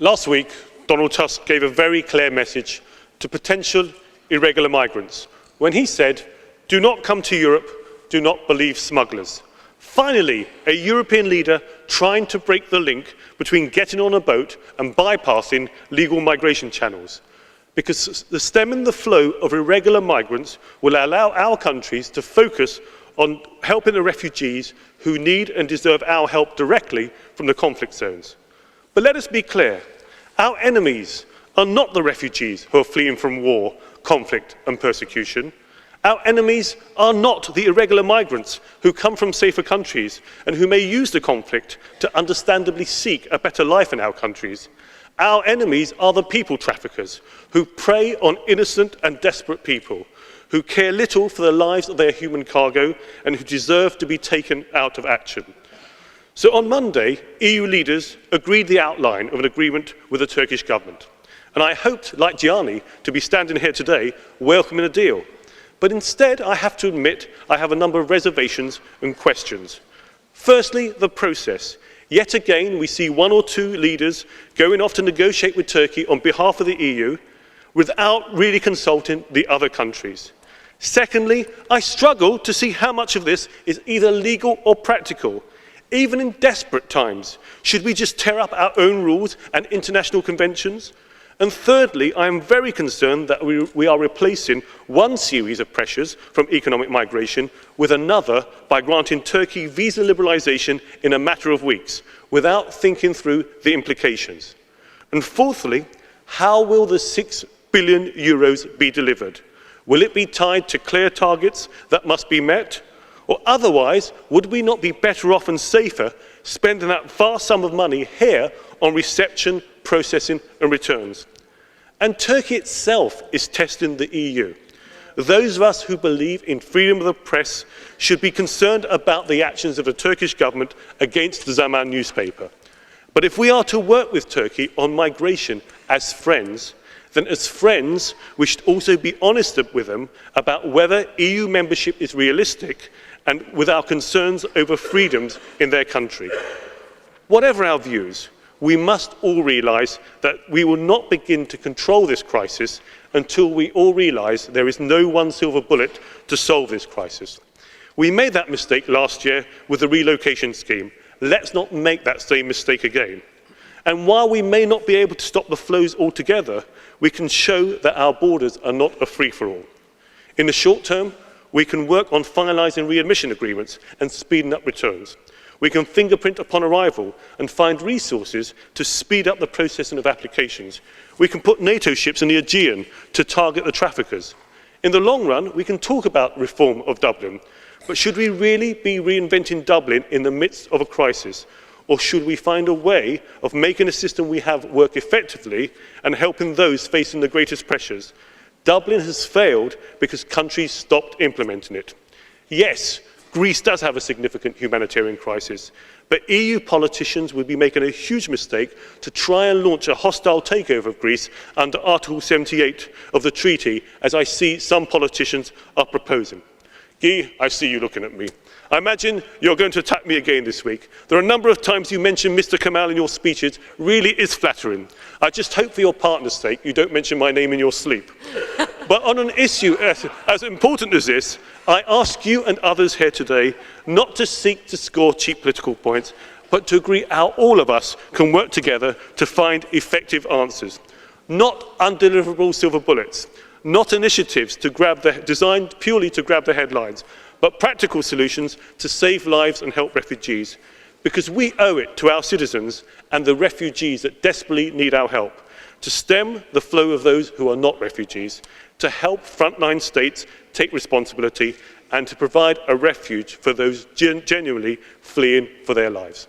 Last week, Donald Tusk gave a very clear message to potential irregular migrants when he said, "Do not come to Europe, do not believe smugglers." Finally, a European leader trying to break the link between getting on a boat and bypassing legal migration channels. Because stemming the flow of irregular migrants will allow our countries to focus on helping the refugees who need and deserve our help directly from the conflict zones. But let us be clear, our enemies are not the refugees who are fleeing from war, conflict and persecution. Our enemies are not the irregular migrants who come from safer countries and who may use the conflict to understandably seek a better life in our countries. Our enemies are the people traffickers who prey on innocent and desperate people, who care little for the lives of their human cargo and who deserve to be taken out of action. So on Monday, EU leaders agreed the outline of an agreement with the Turkish government. And I hoped, like Gianni, to be standing here today welcoming a deal. But instead, I have to admit, I have a number of reservations and questions. Firstly, the process. Yet again, we see one or two leaders going off to negotiate with Turkey on behalf of the EU without really consulting the other countries. Secondly, I struggle to see how much of this is either legal or practical. Even in desperate times, should we just tear up our own rules and international conventions? And thirdly, I am very concerned that we are replacing one series of pressures from economic migration with another by granting Turkey visa liberalisation in a matter of weeks, without thinking through the implications. And fourthly, how will the €6 billion be delivered? Will it be tied to clear targets that must be met? Or otherwise, would we not be better off and safer spending that vast sum of money here on reception, processing and returns? And Turkey itself is testing the EU. Those of us who believe in freedom of the press should be concerned about the actions of the Turkish government against the Zaman newspaper. But if we are to work with Turkey on migration as friends, then as friends we should also be honest with them about whether EU membership is realistic and with our concerns over freedoms in their country. Whatever our views, we must all realise that we will not begin to control this crisis until we all realise there is no one silver bullet to solve this crisis. We made that mistake last year with the relocation scheme. Let's not make that same mistake again. And while we may not be able to stop the flows altogether, we can show that our borders are not a free-for-all. In the short term, we can work on finalising readmission agreements and speeding up returns. We can fingerprint upon arrival and find resources to speed up the processing of applications. We can put NATO ships in the Aegean to target the traffickers. In the long run, we can talk about reform of Dublin, but should we really be reinventing Dublin in the midst of a crisis? Or should we find a way of making the system we have work effectively and helping those facing the greatest pressures? Dublin has failed because countries stopped implementing it. Yes, Greece does have a significant humanitarian crisis, but EU politicians would be making a huge mistake to try and launch a hostile takeover of Greece under Article 78 of the treaty, as I see some politicians are proposing. Guy, I see you looking at me. I imagine you're going to attack me again this week. There are a number of times you mention Mr. Kamall in your speeches. Really is flattering. I just hope for your partner's sake you don't mention my name in your sleep. But on an issue as important as this, I ask you and others here today not to seek to score cheap political points, but to agree how all of us can work together to find effective answers. Not undeliverable silver bullets, not initiatives designed purely to grab the headlines, but practical solutions to save lives and help refugees. Because we owe it to our citizens and the refugees that desperately need our help, to stem the flow of those who are not refugees, to help frontline states take responsibility, and to provide a refuge for those genuinely fleeing for their lives.